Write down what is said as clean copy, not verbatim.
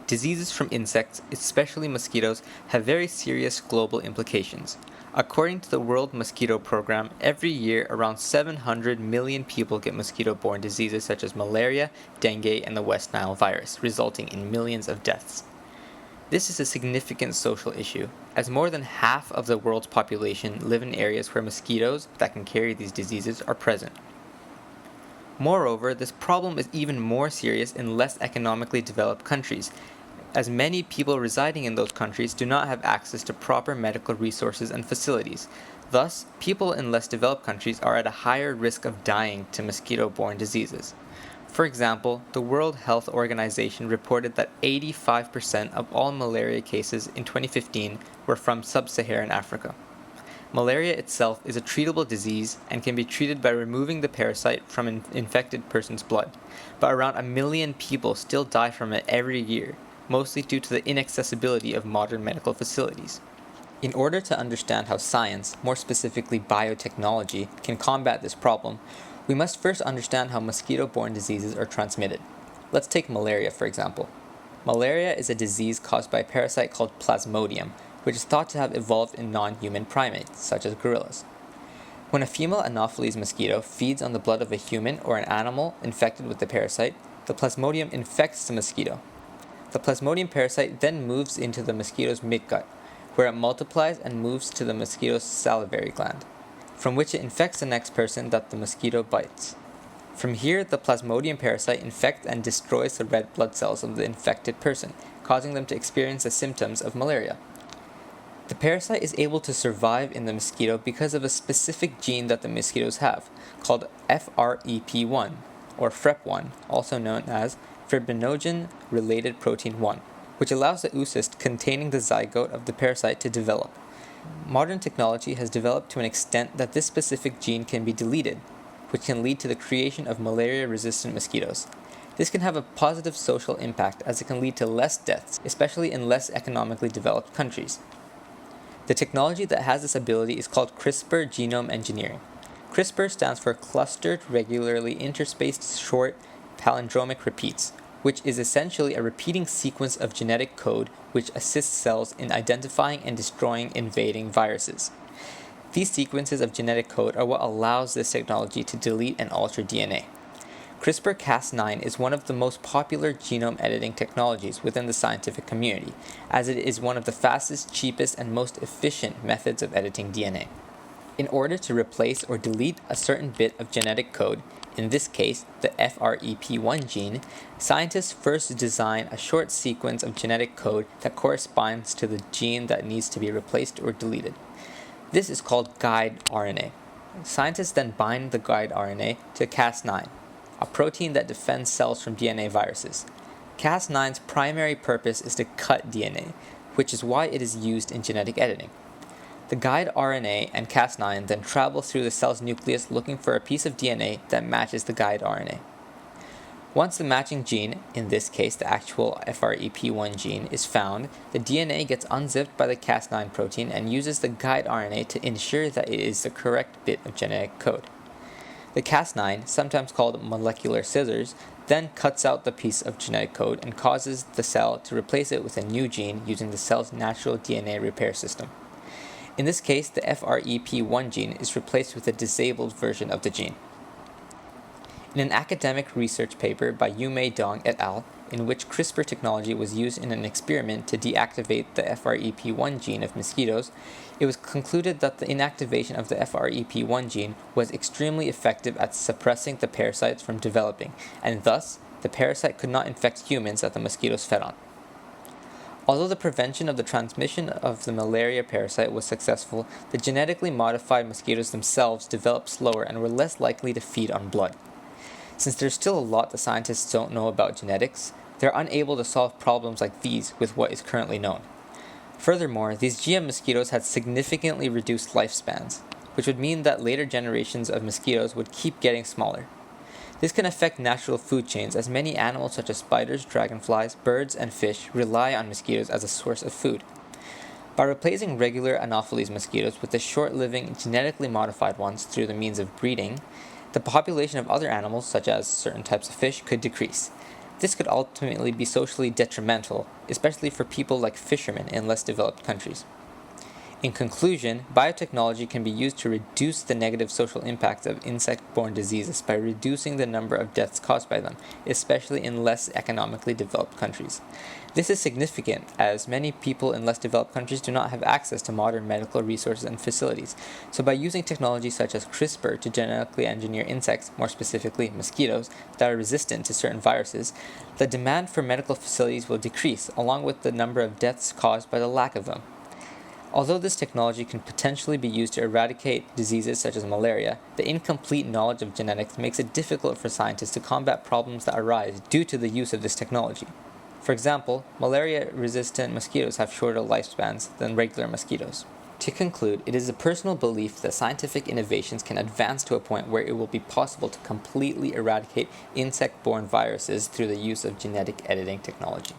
Diseases from insects, especially mosquitoes, have very serious global implications. According to the World Mosquito Program, every year around 700 million people get mosquito-borne diseases such as malaria, dengue, and the West Nile virus, resulting in millions of deaths. This is a significant social issue, as more than half of the world's population live in areas where mosquitoes that can carry these diseases are present. Moreover, this problem is even more serious in less economically developed countries, as many people residing in those countries do not have access to proper medical resources and facilities. Thus, people in less developed countries are at a higher risk of dying to mosquito-borne diseases. For example, the World Health Organization reported that 85% of all malaria cases in 2015 were from sub-Saharan Africa. Malaria itself is a treatable disease and can be treated by removing the parasite from an infected person's blood, but around 1 million people still die from it every year, mostly due to the inaccessibility of modern medical facilities. In order to understand how science, more specifically biotechnology, can combat this problem, we must first understand how mosquito-borne diseases are transmitted. Let's take malaria, for example. Malaria is a disease caused by a parasite called Plasmodium, which is thought to have evolved in non-human primates, such as gorillas. When a female Anopheles mosquito feeds on the blood of a human or an animal infected with the parasite, the Plasmodium infects the mosquito. The Plasmodium parasite then moves into the mosquito's midgut, where it multiplies and moves to the mosquito's salivary gland, from which it infects the next person that the mosquito bites. From here, the Plasmodium parasite infects and destroys the red blood cells of the infected person, causing them to experience the symptoms of malaria. The parasite is able to survive in the mosquito because of a specific gene that the mosquitoes have, called FREP1, or FREP1, also known as fibrinogen-related protein 1, which allows the oocyst containing the zygote of the parasite to develop. Modern technology has developed to an extent that this specific gene can be deleted, which can lead to the creation of malaria-resistant mosquitoes. This can have a positive social impact as it can lead to less deaths, especially in less economically developed countries. The technology that has this ability is called CRISPR genome engineering. CRISPR stands for Clustered Regularly Interspaced Short Palindromic Repeats, which is essentially a repeating sequence of genetic code which assists cells in identifying and destroying invading viruses. These sequences of genetic code are what allows this technology to delete and alter DNA. CRISPR-Cas9 is one of the most popular genome editing technologies within the scientific community, as it is one of the fastest, cheapest, and most efficient methods of editing DNA. In order to replace or delete a certain bit of genetic code, in this case, the FREP1 gene, scientists first design a short sequence of genetic code that corresponds to the gene that needs to be replaced or deleted. This is called guide RNA. Scientists then bind the guide RNA to Cas9, a protein that defends cells from DNA viruses. Cas9's primary purpose is to cut DNA, which is why it is used in genetic editing. The guide RNA and Cas9 then travel through the cell's nucleus looking for a piece of DNA that matches the guide RNA. Once the matching gene, in this case the actual FREP1 gene, is found, the DNA gets unzipped by the Cas9 protein and uses the guide RNA to ensure that it is the correct bit of genetic code. The Cas9, sometimes called molecular scissors, then cuts out the piece of genetic code and causes the cell to replace it with a new gene using the cell's natural DNA repair system. In this case, the FREP1 gene is replaced with a disabled version of the gene. In an academic research paper by Yumei Dong et al., in which CRISPR technology was used in an experiment to deactivate the FREP1 gene of mosquitoes, it was concluded that the inactivation of the FREP1 gene was extremely effective at suppressing the parasites from developing, and thus, the parasite could not infect humans that the mosquitoes fed on. Although the prevention of the transmission of the malaria parasite was successful, the genetically modified mosquitoes themselves developed slower and were less likely to feed on blood. Since there's still a lot that scientists don't know about genetics, they're unable to solve problems like these with what is currently known. Furthermore, these GM mosquitoes had significantly reduced lifespans, which would mean that later generations of mosquitoes would keep getting smaller. This can affect natural food chains, as many animals such as spiders, dragonflies, birds, and fish rely on mosquitoes as a source of food. By replacing regular Anopheles mosquitoes with the short-living, genetically modified ones through the means of breeding, the population of other animals, such as certain types of fish, could decrease. This could ultimately be socially detrimental, especially for people like fishermen in less developed countries. In conclusion, biotechnology can be used to reduce the negative social impacts of insect-borne diseases by reducing the number of deaths caused by them, especially in less economically developed countries. This is significant as many people in less developed countries do not have access to modern medical resources and facilities. So by using technology such as CRISPR to genetically engineer insects, more specifically mosquitoes, that are resistant to certain viruses, the demand for medical facilities will decrease, along with the number of deaths caused by the lack of them. Although this technology can potentially be used to eradicate diseases such as malaria, the incomplete knowledge of genetics makes it difficult for scientists to combat problems that arise due to the use of this technology. For example, malaria-resistant mosquitoes have shorter lifespans than regular mosquitoes. To conclude, it is a personal belief that scientific innovations can advance to a point where it will be possible to completely eradicate insect-borne viruses through the use of genetic editing technology.